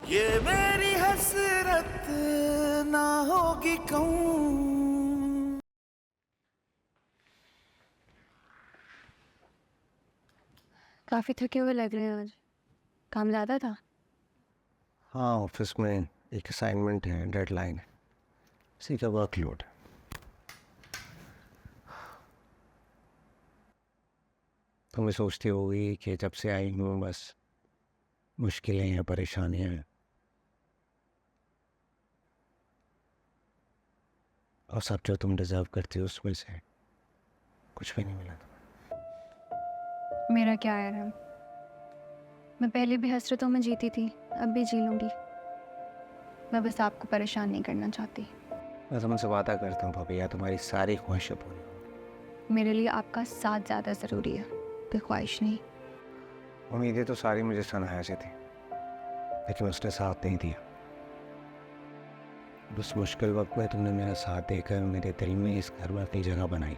ये मेरी हसरत ना होगी कहूँ। काफ़ी थके हुए लग रहे हैं आज। काम ज़्यादा था? हाँ, ऑफिस में एक असाइनमेंट है, डेडलाइन है, इसी का वर्कलोड। तुम भी सोचती होगी कि जब से आई हूँ बस मुश्किलें हैं, परेशानियाँ हैं, और सब जो तुम डिजर्व करती हो उसमें से कुछ भी नहीं मिला तुम्हें। मेरा क्या है रहम, मैं पहले भी हसरतों में जीती थी, अब भी जी लूँगी। मैं बस आपको परेशान नहीं करना चाहती। मैं तुमसे वादा करता हूँ भैया, तुम्हारी सारी ख्वाहिशें पूरी होंगी। मेरे लिए आपका साथ ज़्यादा ज़रूरी है, कोई ख्वाहिश नहीं। उम्मीदें तो सारी मुझे सनाया से थी, लेकिन उसने साथ नहीं दिया। उस मुश्किल वक्त में तुमने मेरा साथ देकर मेरे दिल में इस घर में अपनी जगह बनाई।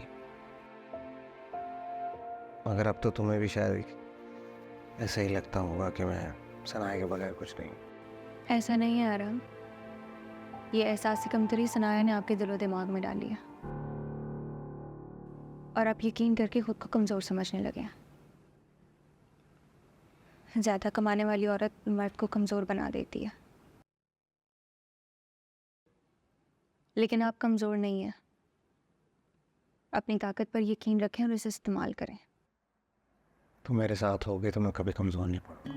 मगर अब तो तुम्हें भी शायद ऐसा ही लगता होगा कि मैं सनाए के बगैर कुछ नहीं। ऐसा नहीं है आराम, ये एहसास कमतरी सनाया ने आपके दिलो दिमाग में डाली है, और आप यकीन करके खुद को कमज़ोर समझने लगे हैं। ज़्यादा कमाने वाली औरत मर्द को कमज़ोर बना देती है, लेकिन आप कमज़ोर नहीं हैं। अपनी ताकत पर यकीन रखें और इसे इस्तेमाल करें। तुम मेरे साथ होगे तो मैं कभी कमज़ोर नहीं पड़ूंगा।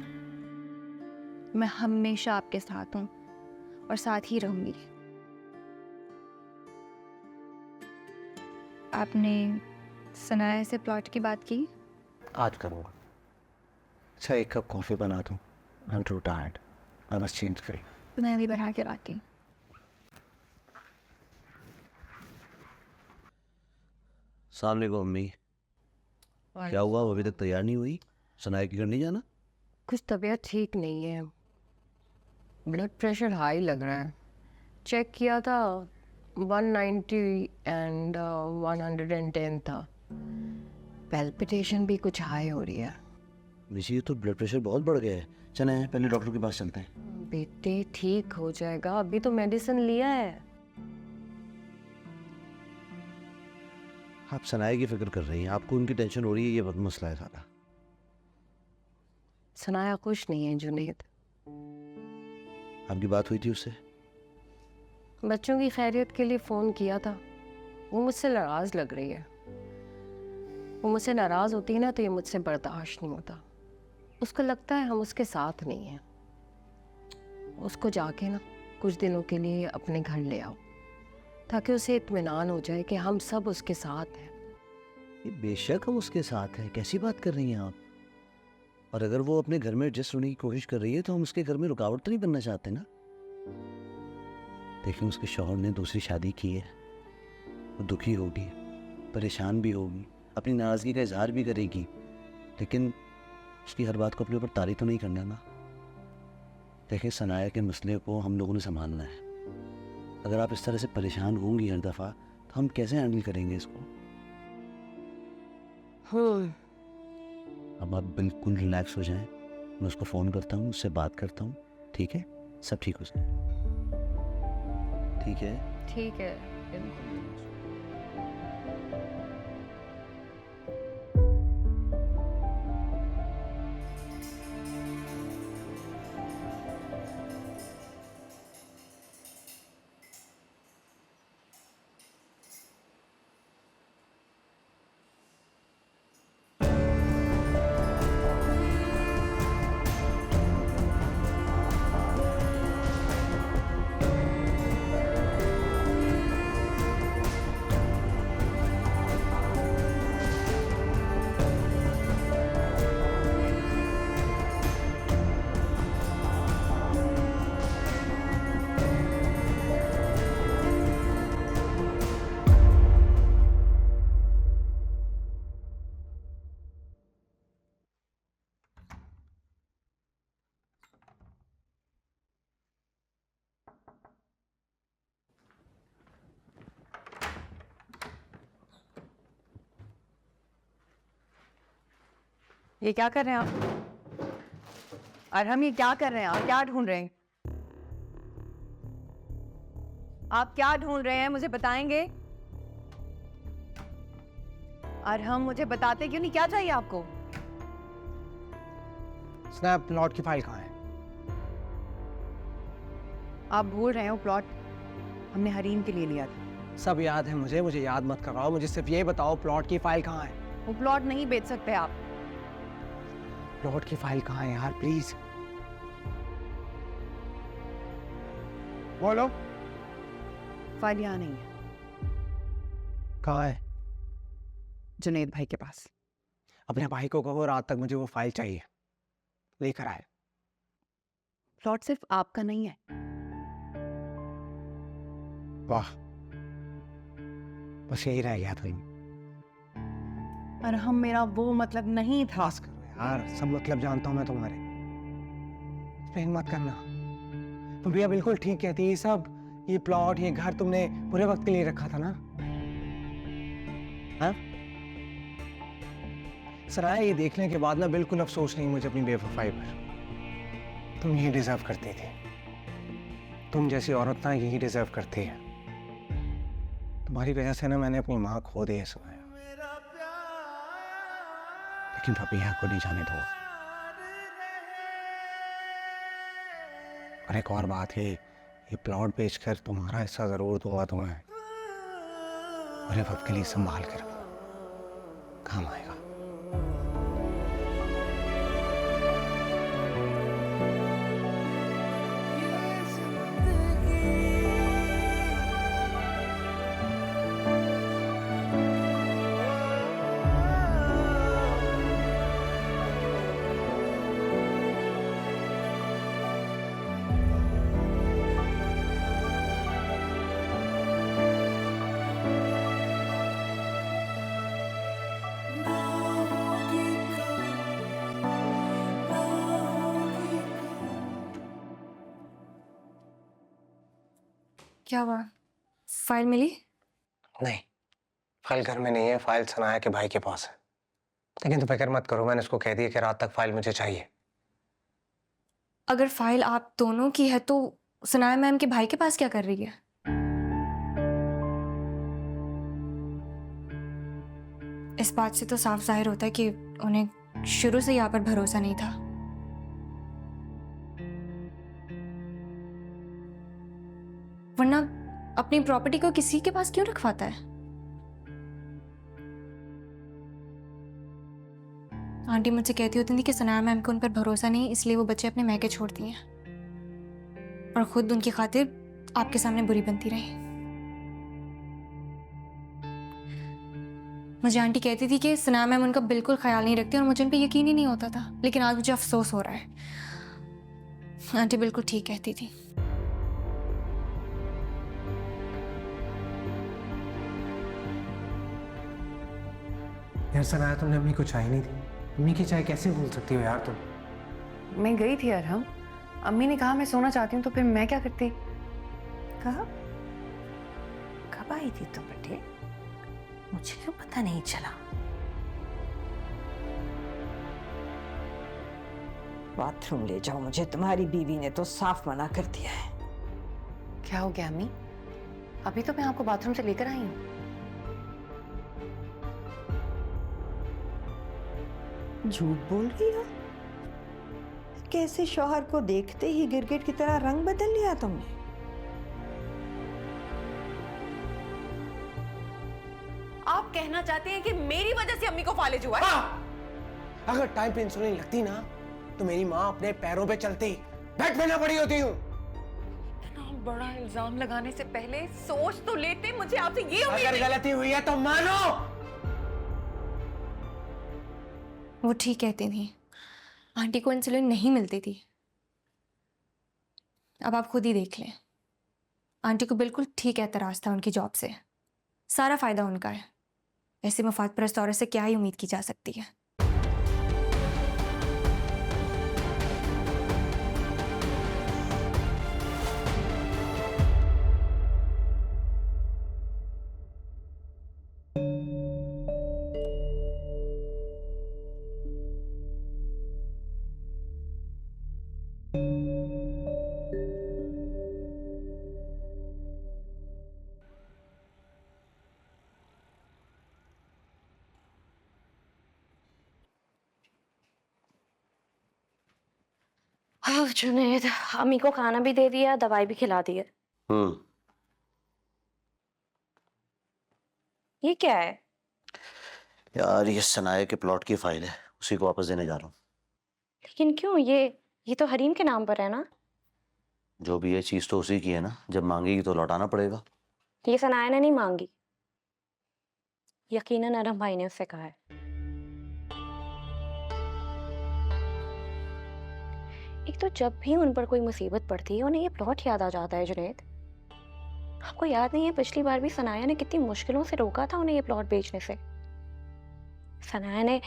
मैं हमेशा आपके साथ हूँ और साथ ही रहूंगी। आपने सनाया से प्लॉट की बात की? आज करूँगा। अच्छा, एक कप कॉफ़ी बना दूँ? I am to tired, I must change करी। मैं अभी बढ़ा के लाती हूँ। सामने को अम्मी, क्या हुआ? अभी तक तैयार नहीं हुई? सनाई के घर नहीं जाना? कुछ तबीयत ठीक नहीं है, ब्लड प्रेशर हाई लग रहा है। चेक किया था 190 एंड 110 था। पैल्पिटेशन भी कुछ हाई हो रही है। निशी, तो ब्लड प्रेशर बहुत बढ़ गया है। चले पहले डॉक्टर के पास चलते हैं। बेटे ठीक हो जाएगा, अभी तो मेडिसिन लिया है। आप सनाई की फिक्र कर रही हैं, आपको उनकी टेंशन हो रही है, ये बहुत मसला है सारा। सनाया खुश नहीं है जुनेद। आपकी बात हुई थी उससे? बच्चों की खैरियत के लिए फ़ोन किया था, वो मुझसे नाराज़ लग रही है। वो मुझसे नाराज़ होती है ना तो ये मुझसे बर्दाश्त नहीं होता। उसको लगता है हम उसके साथ नहीं हैं। उसको जाके ना कुछ दिनों के लिए अपने घर ले आओ, ताकि उसे इत्मीनान हो जाए कि हम सब उसके साथ हैं। ये बेशक हम उसके साथ हैं, कैसी बात कर रही हैं आप? और अगर वो अपने घर में एडजस्ट होने की कोशिश कर रही है तो हम उसके घर में रुकावट तो नहीं बनना चाहते ना। देखिए, उसके शौहर ने दूसरी शादी की है, वो दुखी होगी, परेशान भी होगी, अपनी नाराज़गी का इजहार भी करेगी, लेकिन उसकी हर बात को अपने ऊपर तारी तो नहीं करना ना। देखिए, सनाया के मसले को हम लोगों ने संभालना है। अगर आप इस तरह से परेशान होंगी हर दफ़ा तो हम कैसे हैंडल करेंगे इसको? अब आप बिल्कुल रिलैक्स हो जाएं, मैं उसको फ़ोन करता हूँ, उससे बात करता हूँ, ठीक है? सब ठीक हो जाए, ठीक है? ठीक है, बिल्कुल। ये क्या कर रहे हैं आप? अरहम, ये क्या कर रहे हैं आप? क्या ढूंढ रहे हैं? आप क्या ढूंढ रहे हैं, मुझे बताएंगे? और हम मुझे बताते क्यों नहीं, क्या चाहिए आपको? स्नैप प्लॉट की फाइल कहाँ है? आप भूल रहे हो, प्लॉट हमने हरीम के लिए लिया था। सब याद है मुझे याद मत कराओ, मुझे सिर्फ ये बताओ प्लॉट की फाइल कहाँ है? वो प्लॉट नहीं बेच सकते आप। प्लॉट की फाइल कहाँ है यार, प्लीज बोलो। फाइल यहाँ नहीं है, कहाँ है? जुनेद भाई के पास। अपने भाई को कहो रात तक मुझे वो फाइल चाहिए, लेकर आए। प्लॉट सिर्फ आपका नहीं है। वाह, बस यही रह गया था। और हम, मेरा वो मतलब नहीं था। बस करो यार, सब मतलब जानता हूँ मैं तुम्हारे। एक्सप्लेन मत करना। भैया बिल्कुल ठीक कहती है, ये सब, ये प्लॉट, ये घर तुमने पूरे वक्त के लिए रखा था ना? हाँ? सराय ये देखने के बाद ना बिल्कुल अफसोस नहीं मुझे अपनी बेवफाई पर। तुम यही डिजर्व करती थी। तुम जैसी औरत ना यही डिजर्व करती है। तुम्हारी वजह से ना मैंने अपनी माँ खो दी है सुनाया, लेकिन रबिया को नहीं जाने दो। और एक और बात है, ये प्लॉट बेचकर तुम्हारा हिस्सा जरूर दूंगा तुम्हें, और ये वक्त के लिए संभाल कर काम आएगा। क्या हुआ? फाइल मिली? नहीं, फाइल घर में नहीं है, फाइल सनाया के भाई के पास है। लेकिन तुम फिक्र मत करो, मैंने उसको कह दिया कि रात तक फाइल मुझे चाहिए। अगर फाइल आप दोनों की है तो सनाया मैम के भाई के पास क्या कर रही है? इस बात से तो साफ जाहिर होता है कि उन्हें शुरू से यहाँ पर भरोसा नहीं था। वरना अपनी प्रॉपर्टी को किसी के पास क्यों रखवाता है? आंटी मुझसे कहती होती थी कि सनाया मैम को उन पर भरोसा नहीं, इसलिए वो बच्चे अपने मैके छोड़ती हैं और खुद उनकी खातिर आपके सामने बुरी बनती रही। मुझे आंटी कहती थी कि सनाया मैम उनका बिल्कुल ख्याल नहीं रखती और मुझे उन पर यकीन ही नहीं होता था, लेकिन आज मुझे अफसोस हो रहा है। आंटी बिल्कुल ठीक कहती थी। यार सनाया, तुमने अम्मी को चाय नहीं दी। अम्मी की चाय कैसे भूल सकती हो यार तुम? मैं गई थी अरहम, अम्मी ने कहा मैं सोना चाहती हूँ, तो फिर मैं क्या करती? कहा कब आई थी तुम बेटे? मुझे क्यों पता नहीं चला? बाथरूम ले जाओ मुझे, तुम्हारी बीवी ने तो साफ मना कर दिया है। क्या हो गया अम्मी? अभी तो मैं आपको बाथरूम से लेकर आई हूँ। झूठ बोल रही हो? कैसे शौहर को देखते ही गिरगिट की तरह रंग बदल लिया तुमने? आप कहना चाहते हैं कि मेरी वजह से अम्मी को फालिज हुआ है? अगर टाइम पे इंसुलिन लगती ना तो मेरी माँ अपने पैरों पे चलती, बेड पे ना पड़ी होती हूँ। इतना बड़ा इल्जाम लगाने से पहले सोच तो लेते, मुझे आपसे ये उम्मीद अगर नहीं। गलती हुई है तो मानो। वो ठीक कहती थी, आंटी को इंसुलिन नहीं मिलती थी। अब आप खुद ही देख लें, आंटी को बिल्कुल ठीक एतराज था उनकी जॉब से, सारा फायदा उनका है। ऐसे मफाद परस्त औरत से क्या ही उम्मीद की जा सकती है? जुनैद, अम्मी को खाना भी दे दिया, दवाई भी खिला दी है। ये क्या है? यार ये सनाए के प्लॉट की फाइल है, उसी को वापस देने जा रहा हूँ। लेकिन क्यों? ये तो हरीम के नाम पर है ना। जो भी है चीज़ तो उसी की है ना, जब मांगेगी तो लौटाना पड़ेगा। ये सनाया ने नहीं मांगी, यकीनन अरम भाई ने उससे कहा है। एक तो जब भी उन पर कोई मुसीबत पड़ती है उन्हें ये प्लॉट याद आ जाता है। जुनैद, आपको याद नहीं है पिछली बार भी सनाया ने कितनी मुश्किलों से रोका था उन्हें ये प्लॉट बेचने से। सनाया ने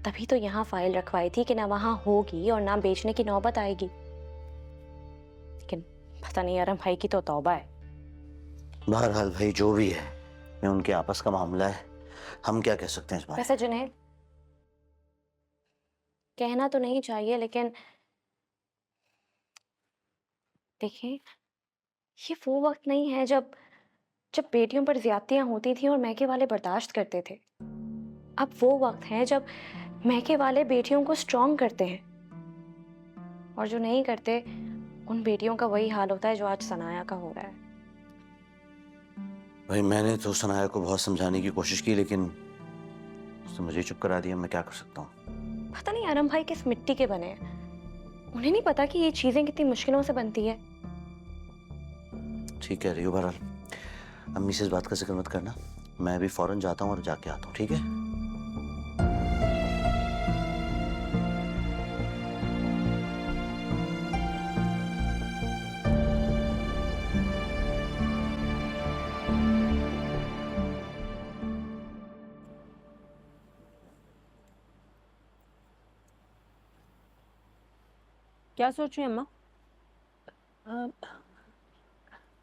तभी तो यहाँ फाइल रखवाई थी कि ना वहां होगी और ना बेचने की नौबत आएगी। लेकिन पता नहीं अरम भाई की तो तौबा है। बहरहाल भाई जो भी है, ये उनके आपस का मामला है, हम क्या कह सकते हैं इस बारे में? वैसे जुनैद, कहना तो नहीं चाहिए लेकिन देखिए, ये वो वक्त नहीं है जब जब बेटियों पर ज्यादतियां होती थी और मैके वाले बर्दाश्त करते थे। अब वो वक्त है जब मैके वाले बेटियों को स्ट्रॉन्ग करते हैं, और जो नहीं करते उन बेटियों का वही हाल होता है जो आज सनाया का हो रहा है। भाई मैंने तो सनाया को बहुत समझाने की कोशिश की, लेकिन उसने मुझे चुप करा दिया। मैं क्या कर सकता हूँ? पता नहीं आरम भाई किस मिट्टी के बने हैं। उन्हें नहीं पता कि ये चीजें कितनी मुश्किलों से बनती है। ठीक है रही हो, बहरहाल अम्मी से इस बात का जिक्र मत करना। मैं भी फौरन जाता हूँ और जाके आता हूँ, ठीक है? क्या सोच रही हैं अम्मा?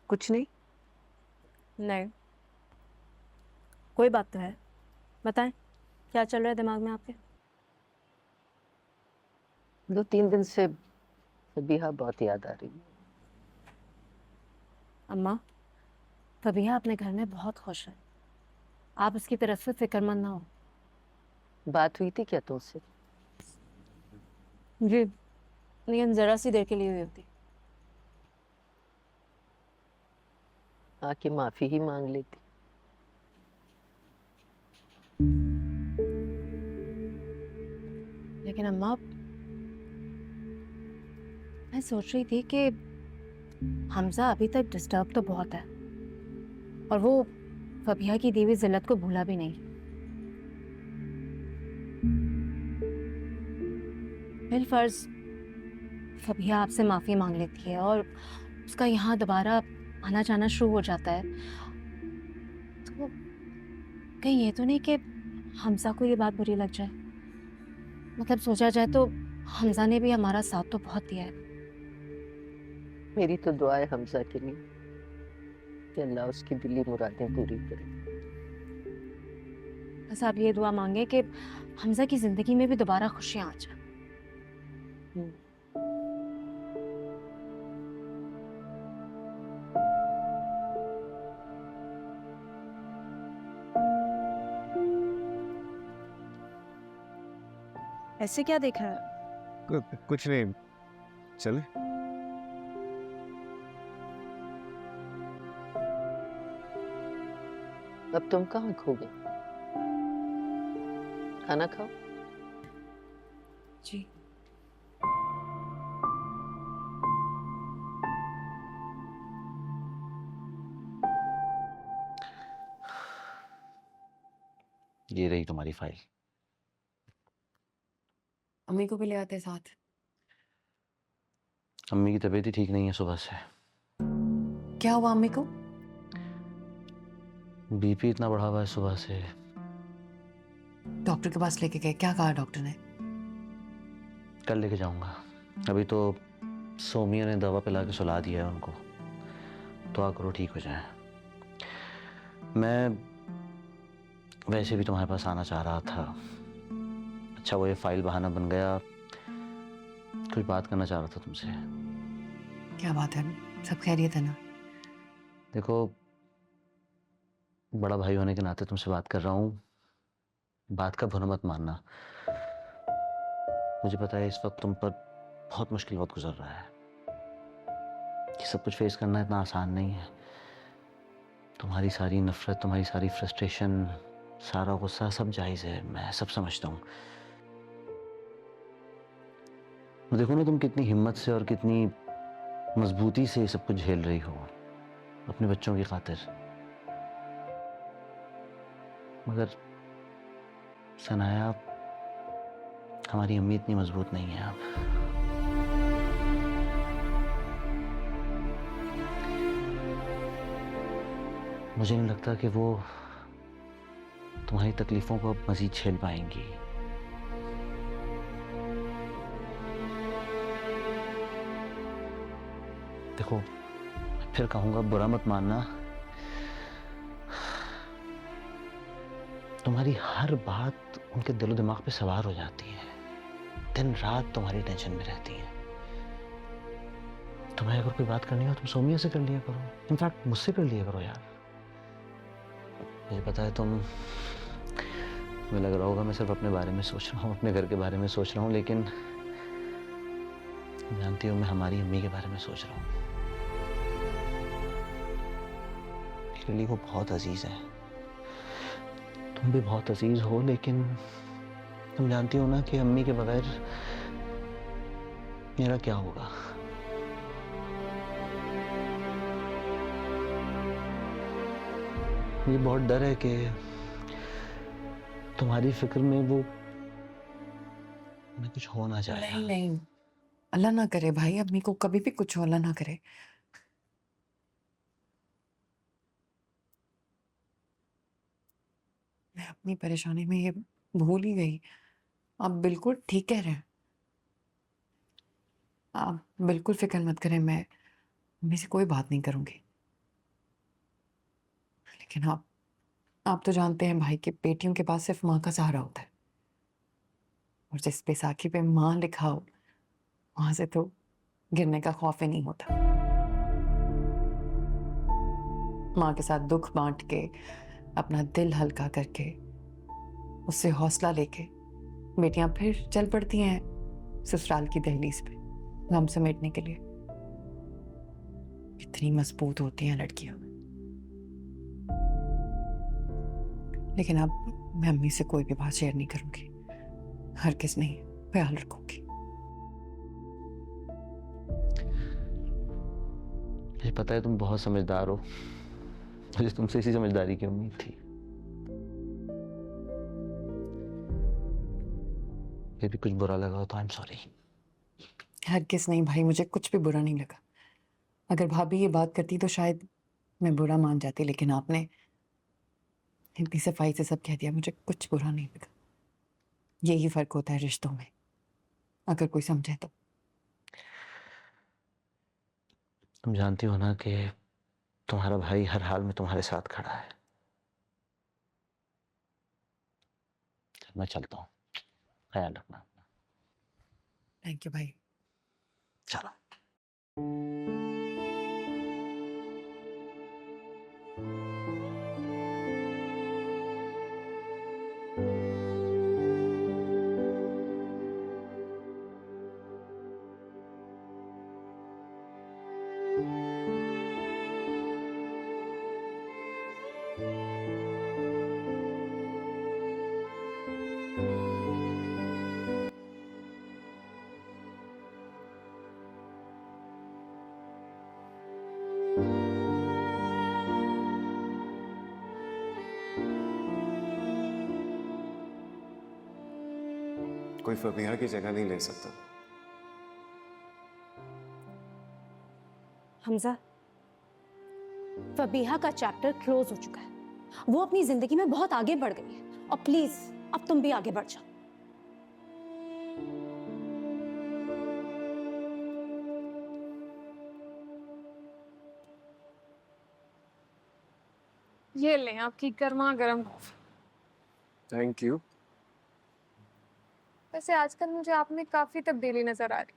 कुछ नहीं। नहीं, कोई बात तो है। बताएं, क्या चल रहा है दिमाग में आपके? 2-3 दिन से फबीहा बहुत याद आ रही है। अम्मा, फबीहा अपने घर में बहुत खुश है, आप उसकी तरफ से फिक्रमंद ना हो। बात हुई थी क्या तुमसे? जी, लेकिन जरा सी देर के लिए हुई होती। आके माफी ही मांग लेती। लेकिन अम्मा, मैं सोच रही थी कि हमजा अभी तक डिस्टर्ब तो बहुत है और वो फबीहा की दी हुई जिल्लत को भूला भी नहीं। बिलफर्ज फबीहा आपसे माफ़ी मांग लेती है और उसका यहाँ दोबारा आना जाना शुरू हो जाता है, तो कहीं ये तो नहीं कि हमजा को ये बात बुरी लग जाए? मतलब सोचा जाए तो हमजा ने भी हमारा साथ तो बहुत दिया है। मेरी तो दुआ है हमजा के लिए कि अल्लाह उसकी दिली मुरादें पूरी करे। बस आप ये दुआ मांगे कि हमजा की जिंदगी में भी दोबारा खुशियाँ आ जाए। ऐसे क्या देखा है? कुछ नहीं, चले। अब तुम कहाँ खो गए? खाना खाओ। जी। ये रही तुम्हारी फाइल। अम्मी को भी ले आते साथ। अम्मी की तबीयत ही ठीक नहीं है सुबह से। क्या हुआ अम्मी को? बीपी इतना बढ़ा हुआ है सुबह से। डॉक्टर के पास लेके गए? क्या कहा डॉक्टर ने? कल लेके जाऊंगा। अभी तो सोमिया ने दवा पिला के सुला दिया है उनको। दुआ करो ठीक हो जाए। मैं वैसे भी तुम्हारे पास आना चाह रहा था। अच्छा वो ये फाइल बहाना बन गया। कुछ बात करना चाह रहा था तुमसे। क्या बात है? सब खैरियत है ना? देखो, बड़ा भाई होने के नाते तुमसे बात कर रहा हूँ। बात का बुरा मत मानना। मुझे पता है इस वक्त तुम पर बहुत मुश्किल वक्त गुजर रहा है। ये सब कुछ फेस करना इतना आसान नहीं है। तुम्हारी सारी नफरत, तुम्हारी सारी फ्रस्ट्रेशन, सारा गुस्सा सब जायज़ है, मैं सब समझता हूँ। देखो ना तुम कितनी हिम्मत से और कितनी मजबूती से ये सब कुछ झेल रही हो अपने बच्चों की खातिर। मगर सनाया, हमारी अम्मी इतनी मजबूत नहीं है अब। मुझे नहीं लगता कि वो तुम्हारी तकलीफों को अब मजीद झेल पाएंगी। देखो फिर कहूंगा, बुरा मत मानना, तुम्हारी हर बात उनके दिलो दिमाग पे सवार हो जाती है, दिन रात तुम्हारी टेंशन में रहती है। तुम्हें अगर कोई बात करनी हो तुम सोमिया से कर लिया करो, इनफैक्ट मुझसे कर लिया करो यार। मुझे पता है तुम्हें लग रहा होगा मैं सिर्फ अपने बारे में सोच रहा हूँ, अपने घर के बारे में सोच रहा हूँ, लेकिन जानती हो मैं हमारी अम्मी के बारे में सोच रहा हूँ। मेरे लिए वो बहुत अजीज है, तुम भी बहुत अजीज हो, लेकिन तुम जानती हो ना कि अम्मी के बगैर मेरा क्या होगा। मुझे बहुत डर है कि तुम्हारी फिक्र में वो मैं कुछ हो ना जाए। नहीं नहीं, अल्लाह ना करे भाई, अम्मी को कभी भी कुछ हो, अल्लाह ना करे। मैं अपनी परेशानी में ये भूल ही गई। आप बिल्कुल ठीक कह रहे हैं, आप बिल्कुल फिक्र मत करें, मैं अम्मी से कोई बात नहीं करूंगी। लेकिन आप तो जानते हैं भाई कि बेटियों के पास सिर्फ माँ का सहारा होता है, और जिस बैसाखी पे माँ लिखा हो वहां से तो गिरने का खौफ ही नहीं होता। माँ के साथ दुख बांट के, अपना दिल हल्का करके, उससे हौसला लेके बेटियां फिर चल पड़ती हैं ससुराल की दहलीज पे गम समेटने के लिए। इतनी मजबूत होती हैं लड़कियां। लेकिन अब मैं अम्मी से कोई भी बात शेयर नहीं करूंगी, हर किस नहीं, ख्याल रखूंगी। मुझे पता है तुम बहुत समझदार हो, मुझे तुमसे इसी समझदारी की उम्मीद थी। फिर भी कुछ बुरा लगा हो तो आई एम सॉरी। हर किस नहीं भाई, मुझे कुछ भी बुरा नहीं लगा। अगर भाभी ये बात करती तो शायद मैं बुरा मान जाती, लेकिन आपने इतनी सफाई से सब कह दिया, मुझे कुछ बुरा नहीं लगा। यही फर्क होता है रिश्तों में, अगर कोई समझे तो। तुम जानती हो ना कि तुम्हारा भाई हर हाल में तुम्हारे साथ खड़ा है। मैं चलता हूँ, ख्याल रखना। थैंक यू भाई। चलो। कोई फबीहा की जगह नहीं ले सकता। हमजा, फबीहा का चैप्टर क्लोज हो चुका है। वो अपनी जिंदगी में बहुत आगे बढ़ गई है, और प्लीज अब तुम भी आगे बढ़ जाओ। ये लें आपकी गर्मा गर्म कॉफी। Thank you. वैसे आजकल मुझे आप में काफी तब्दीली नजर आ रही,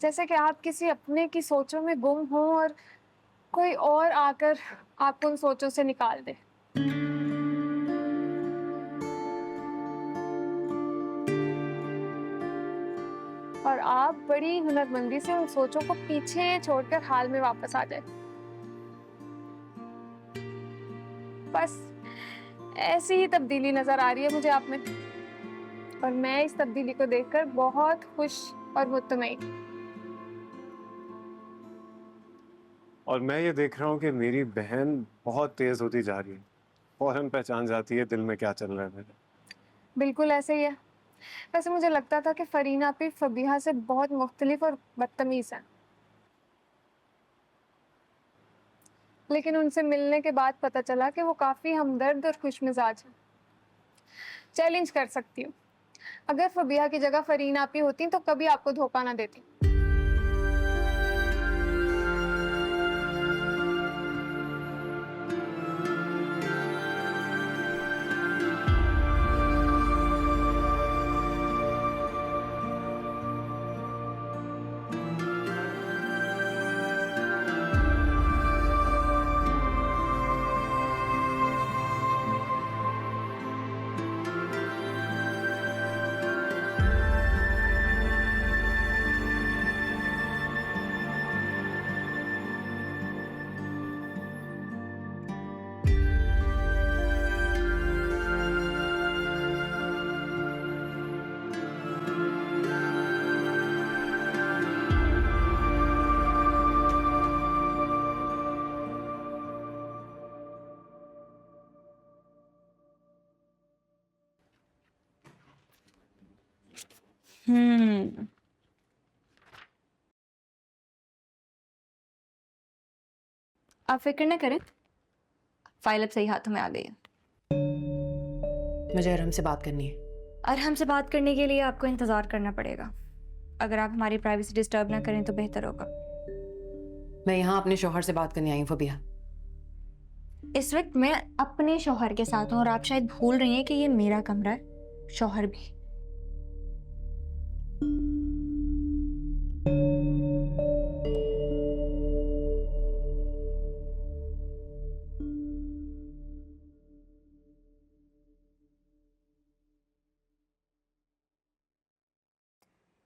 जैसे कि आप किसी अपने की सोचों में गुम हो और कोई और आकर आपको उन सोचों से निकाल दे। और आप बड़ी हुनरमंदी से उन सोचों को पीछे छोड़कर हाल में वापस आ जाए। बस ऐसी ही तब्दीली नजर आ रही है मुझे आप में, और मैं इस तब्दीली को देखकर बहुत खुश और मुतमईन। और मैं ये देख रहा हूँ कि मेरी बहन बहुत तेज होती जा रही है, फौरन पहचान जाती है दिल में क्या चल रहा है मेरे। बिल्कुल ऐसे ही है। वैसे मुझे लगता था कि फरीना भी फबीहा से बहुत मुख्तलिफ और बदतमीज है, लेकिन उनसे मिलने के बाद पता चला कि वो काफी हमदर्द और खुशमिजाज है। चैलेंज कर सकती हूँ, अगर फबीहा की जगह फरीना भी होती तो कभी आपको धोखा ना देती। आप फिक्र न करें, फाइल अब सही हाथों में आ गई है। मुझे अरहम से बात करनी है। अरहम से बात करने के लिए आपको इंतज़ार करना पड़ेगा। अगर आप हमारी प्राइवेसी डिस्टर्ब ना करें तो बेहतर होगा। मैं यहाँ अपने शौहर से बात करने आई हूँ फबीहा। इस वक्त मैं अपने शौहर के साथ हूँ और आप शायद भूल रही हैं कि ये मेरा कमरा है, शौहर भी।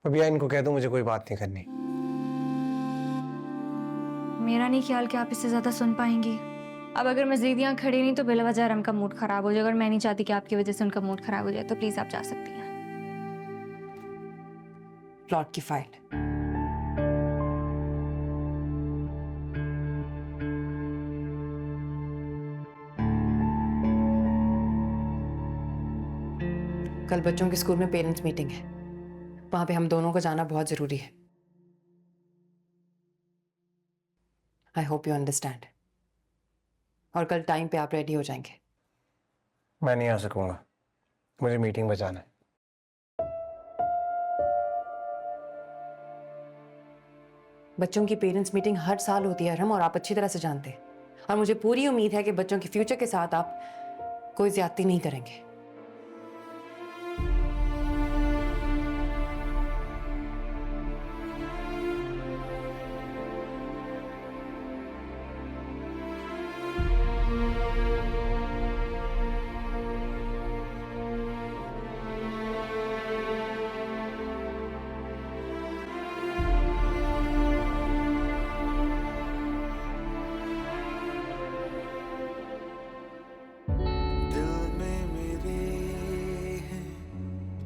फबीहा, इनको कह दो मुझे कोई बात नहीं करनी। मेरा नहीं ख्याल कि आप इससे ज्यादा सुन पाएंगी। अब अगर मैं ज़िद यहाँ खड़ी नहीं तो बिलवजह अरहम का मूड खराब हो जाए। अगर मैं नहीं चाहती कि आपकी वजह से उनका मूड खराब हो जाए तो प्लीज आप जा सकती हैं। प्लॉट की फाइल। कल बच्चों के स्कूल में पेरेंट्स मीटिंग है, वहां पे हम दोनों को जाना बहुत जरूरी है। I hope you understand. और कल टाइम पे आप रेडी हो जाएंगे। मैं नहीं आ सकूंगा, मुझे मीटिंग में जाना है। बच्चों की पेरेंट्स मीटिंग हर साल होती है अरहम, और आप अच्छी तरह से जानते हैं। और मुझे पूरी उम्मीद है कि बच्चों के फ्यूचर के साथ आप कोई ज्यादती नहीं करेंगे।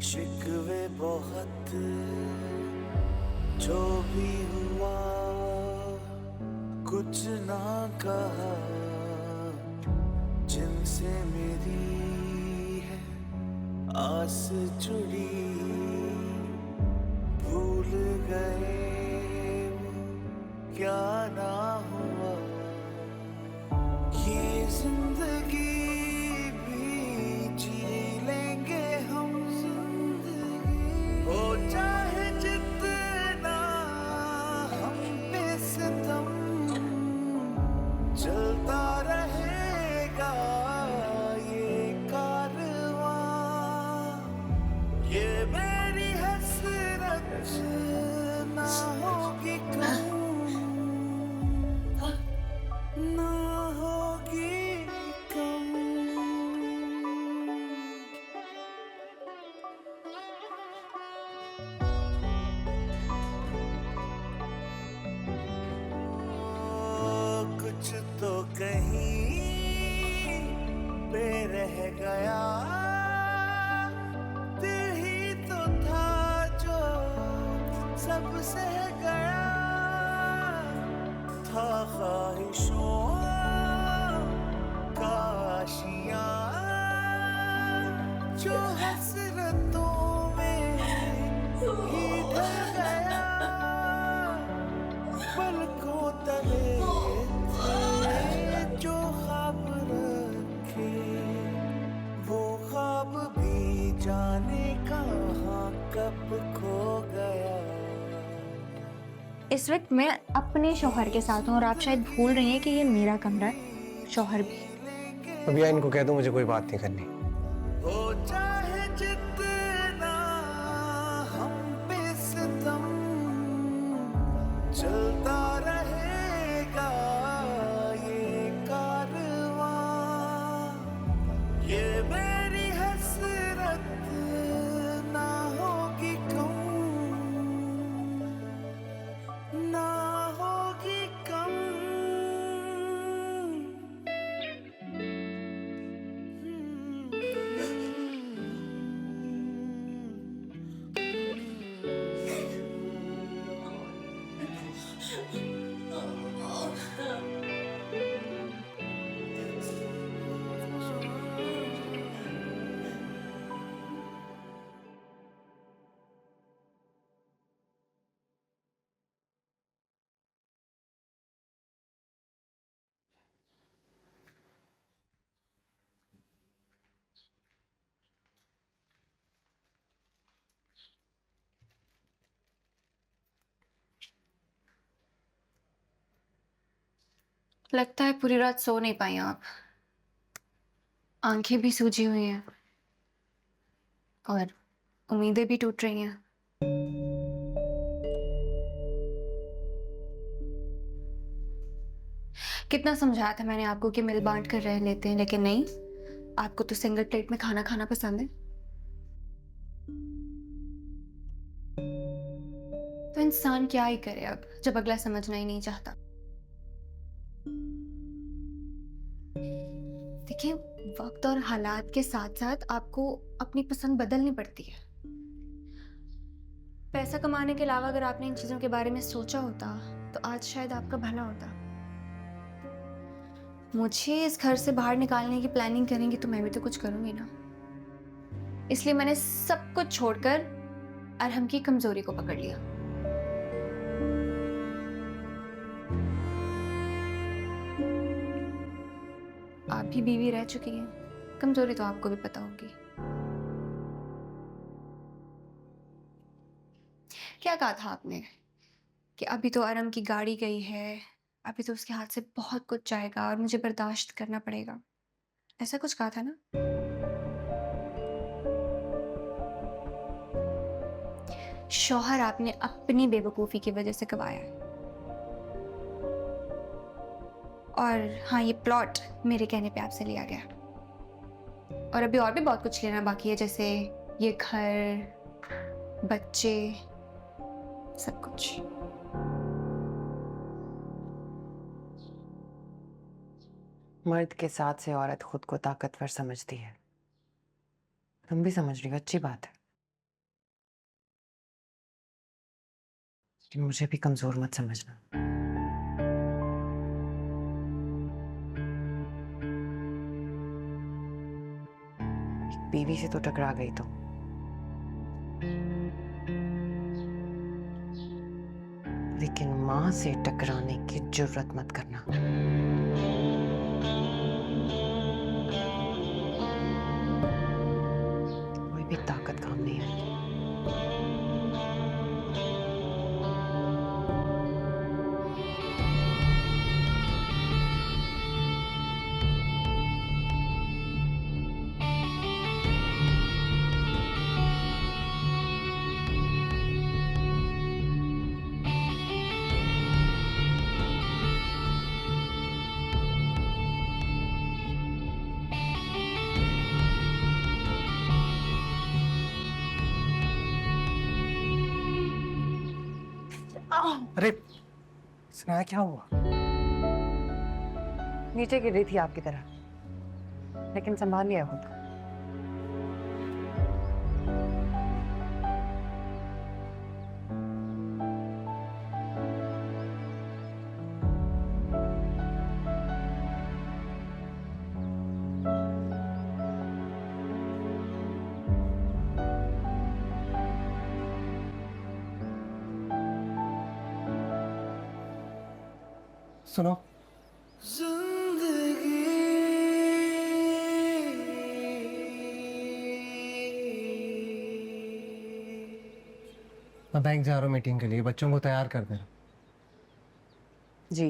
शिकवे बहुत, जो भी हुआ कुछ ना कहा, जिनसे मेरी है आस जुड़ी, भूल गए वो क्या ना हुआ। ये जिंदगी भी जी लेंगे हम, हो चाहे जितना हम पे सितम, चलता रहेगा ये कारवां, ये मेरी हसरत गया, दिल ही तो था जो सब सह गया, था ख्वाहिशों का आशियां जो हसरतों में ही ढल गया, पलकों तले थे जो ख्वाब रखे, वो ख्वाब भी जाने कहाँ कब खो गया। इस वक्त मैं अपने शौहर के साथ हूँ और आप शायद भूल रही हैं कि ये मेरा कमरा है, शौहर भी। अभी इनको कह दो मुझे कोई बात नहीं करनी। हो चाहे जितना हम पे सितम, चलता रहेगा ये कारवां, ये मेरी हसरत ना होगी कम, ना होगी कम। लगता है पूरी रात सो नहीं पाई आप, आंखें भी सूजी हुई हैं और उम्मीदें भी टूट रही हैं। कितना समझाया था मैंने आपको कि मिल बांट कर रह लेते हैं, लेकिन नहीं, आपको तो सिंगल प्लेट में खाना खाना पसंद है। तो इंसान क्या ही करे अब जब अगला समझना ही नहीं चाहता। देखिए, वक्त और हालात के साथ साथ आपको अपनी पसंद बदलनी पड़ती है। पैसा कमाने के अलावा अगर आपने इन चीजों के बारे में सोचा होता तो आज शायद आपका भला होता। मुझे इस घर से बाहर निकालने की प्लानिंग करेंगी तो मैं भी तो कुछ करूंगी ना। इसलिए मैंने सब कुछ छोड़कर अरहम की कमजोरी को पकड़ लिया। आप भी बीवी रह चुकी हैं, कमजोरी तो आपको भी पता होगी। क्या कहा था आपने कि अभी तो अरहम की गाड़ी गई है, अभी तो उसके हाथ से बहुत कुछ जाएगा और मुझे बर्दाश्त करना पड़ेगा, ऐसा कुछ कहा था ना? शौहर आपने अपनी बेवकूफी की वजह से गवाया है। और हाँ, ये प्लॉट मेरे कहने पे आपसे लिया गया और अभी और भी बहुत कुछ लेना बाकी है, जैसे ये घर, बच्चे, सब कुछ। मर्द के साथ से औरत खुद को ताकतवर समझती है। तुम भी समझ रही हो, अच्छी बात है, लेकिन मुझे भी कमजोर मत समझना। एक बीवी से तो टकरा गई तो लेकिन मां से टकराने की जुर्रत मत करना। कोई भी ताकत काम नहीं आएगी। अरे सुना क्या हुआ? नीचे गिर रही थी आपकी तरह, लेकिन संभाल लिया खुद को। सुनो, मैं बैंक जा रहा हूँ मीटिंग के लिए, बच्चों को तैयार कर देना। जी।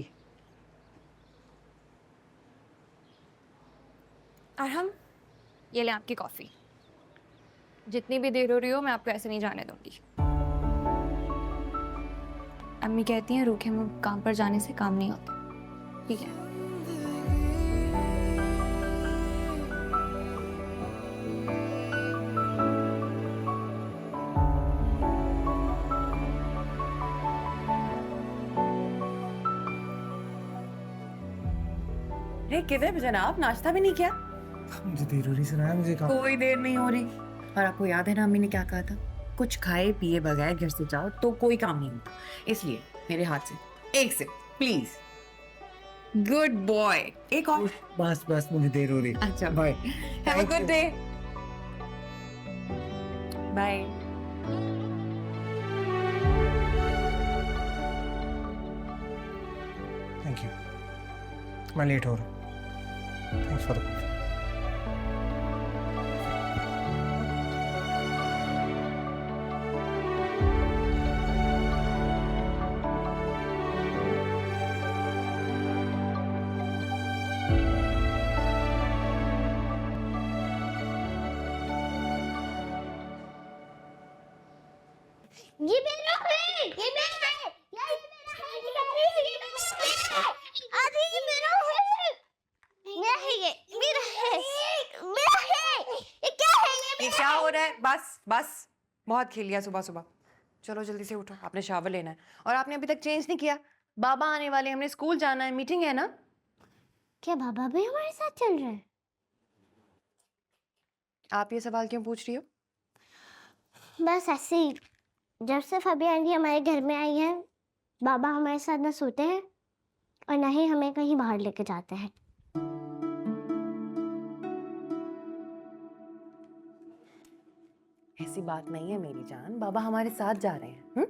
और हम ये ले आपकी कॉफ़ी। जितनी भी देर हो रही हो मैं आपको ऐसे नहीं जाने दूंगी। अम्मी कहती हैं रूखे मुंह काम पर जाने से काम नहीं होता। ठीक है? अरे किधर जनाब, नाश्ता भी नहीं किया? मुझे देर हो रही सुनाया मुझे कहा। कोई देर नहीं हो रही। और आपको याद है ना अम्मी ने क्या कहा था, कुछ खाए पिए बगैर घर से जाओ तो कोई काम नहीं होता। इसलिए मेरे हाथ से एक सिप प्लीज। Good boy. एक और। बस बस मुझे देर हो रही। अच्छा bye. Have a good day. Bye. Thank you, मैं लेट हो रहा हूँ। Thanks for the coffee. ये मेरा है, ये मेरा है, ये मेरा है, ये मेरा है, ये मेरा है, आदि ये मेरा है, मेरा है, ये मेरा है, मेरा है, ये क्या है ये क्या हो रहा है? बस बस, बहुत खेल लिया सुबह सुबह। चलो जल्दी से उठो, आपने शावर लेना है और आपने अभी तक चेंज नहीं किया। बाबा आने वाले, हमने स्कूल जाना है, मीटिंग है ना। क्या बाबा भी हमारे साथ चल रहे हैं? आप ये सवाल क्यों पूछ रही हो? बस ऐसे ही, जब से फबी आंटी हमारे घर में आई है, बाबा हमारे साथ न सोते हैं और न ही हमें कहीं बाहर लेके जाते हैं। ऐसी बात नहीं है मेरी जान, बाबा हमारे साथ जा रहे हैं।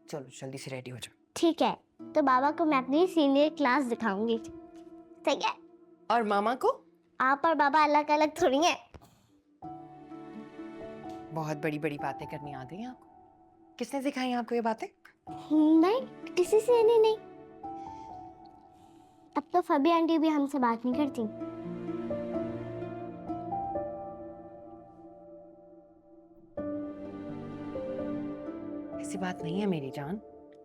चलो जल्दी से रेडी हो जाओ। ठीक है, तो बाबा को मैं अपनी सीनियर क्लास दिखाऊंगी। ठीक है? और मामा को? आप और बाबा अलग अलग थोड़ी हैं। बहुत बड़ी बड़ी बातें करनी आ गई आपको। किसने सिखाई आपको ये बातें? नहीं, किसी से नहीं। अब तो फबी आंटी भी हमसे बात नहीं करती। ऐसी बात नहीं है मेरी जान,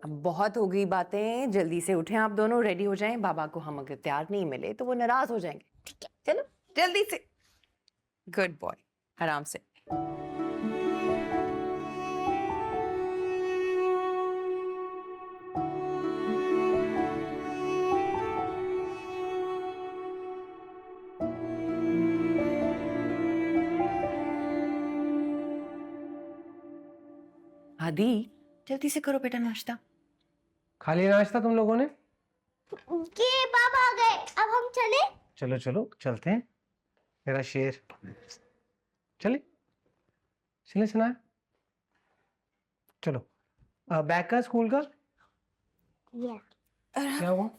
अब बहुत हो गई बातें। जल्दी से उठें आप दोनों, रेडी हो जाएं। बाबा को हम अगर तैयार नहीं मिले तो वो नाराज हो जाएंगे। ठीक है, चलो जल्दी से। गुड बॉय, आराम से। आदि जल्दी से करो बेटा नाश्ता। खा लिया नाश्ता तुम लोगों ने? ये बाबा आ गए, अब हम चले? चलो चलो चलते हैं, मेरा शेर। चले चले सुना। चलो बैग का, स्कूल का क्या हुआ?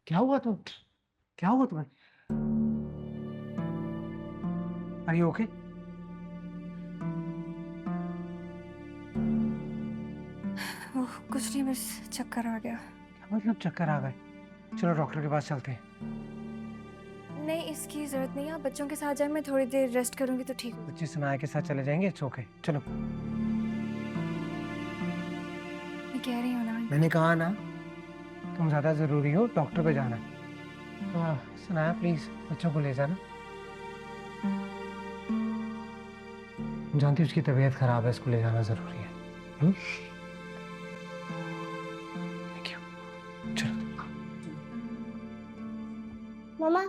क्या हुआ तुम्हें? Are you okay? ओह कुछ नहीं, बस चक्कर आ गया। क्या मतलब चक्कर आ गए? चलो डॉक्टर के पास चलते हैं। नहीं, इसकी जरूरत नहीं है, आप बच्चों के साथ जाए, मैं थोड़ी देर रेस्ट करूंगी तो ठीक हो। बच्चे सुनाया के साथ चले जाएंगे, इट्स ओके। चलो। मैं कह रही हूँ ना, मैंने कहा ना तुम ज्यादा जरूरी हो, डॉक्टर पे जाना। सुनाया प्लीज बच्चों को ले जाना। जानती उसकी तबीयत खराब है, इसको ले जाना जरूरी है। Thank you. चलो मम्मा,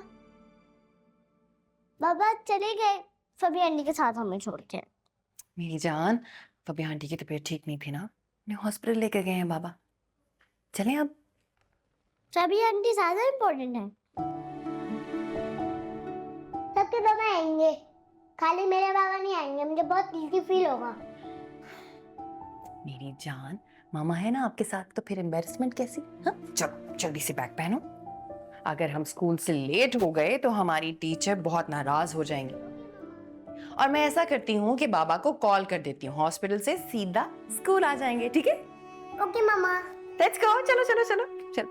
बाबा चले गए फबी आंटी के साथ हमें छोड़ के। मेरी जान, फबी आंटी की तबीयत ठीक नहीं थी ना, उन्हें हॉस्पिटल लेके गए हैं बाबा। चलें अब? फबी आंटी ज्यादा इम्पोर्टेंट है। सबके बाबा आएंगे, खाली मेरे बाबा नहीं आएंगे, मुझे बहुत गिल्टी फील होगा। मेरी जान, मामा है ना आपके साथ, तो फिर एम्बेरसमेंट कैसी? हाँ, चलो जल्दी से बैग पहनो। अगर हम स्कूल से लेट हो गए तो हमारी टीचर बहुत नाराज हो जाएंगी। और मैं ऐसा करती हूँ कि बाबा को कॉल कर देती हूँ, हॉस्पिटल से सीधा स्कूल आ जाएंगे, ठीक है? Okay mama. लेट्स गो, चलो चलो चलो चलो।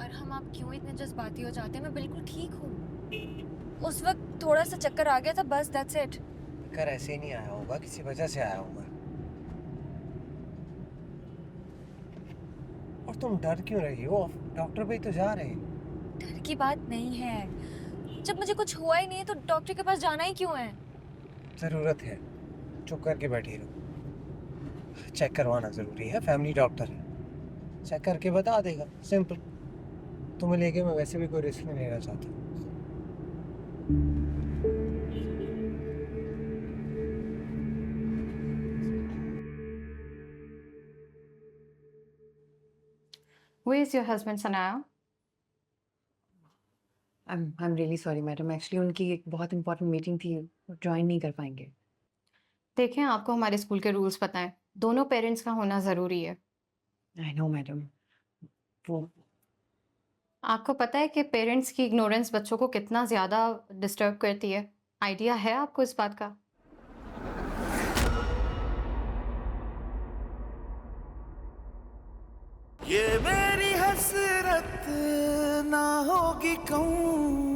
और हम आप क्यों इतने जज्बाती हो जाते हैं? मैं बिल्कुल ठीक हूँ। उस वक्त थोड़ा सा चक्कर आ गया था, बस दैट्स इट। कर ऐसे ही नहीं आया होगा, किसी वजह से आया होगा। और तुम डर क्यों रही हो? डॉक्टर पे तो जा रहे हैं। डर की बात नहीं है, जब मुझे कुछ हुआ ही नहीं है तो डॉक्टर के पास जाना ही क्यों है? जरूरत है, चुप करके बैठी रहो। चेक करवाना जरूरी है, फैमिली डॉक्टर है, चेक करके बता देगा, सिंपल। तुम्हें लेके मैं वैसे भी कोई रिस्क नहीं लेना चाहता। Where is your husband, Sanaya? I'm really sorry madam, actually उनकी एक बहुत इंपॉर्टेंट मीटिंग थी, ज्वाइन नहीं कर पाएंगे। देखें, आपको हमारे स्कूल के रूल्स पता है, दोनों पेरेंट्स का होना ज़रूरी है। I know madam. वो आपको पता है कि पेरेंट्स की इग्नोरेंस बच्चों को कितना ज़्यादा डिस्टर्ब करती है? आइडिया है आपको इस बात का? ये मेरी हसरत ना होगी कहूँ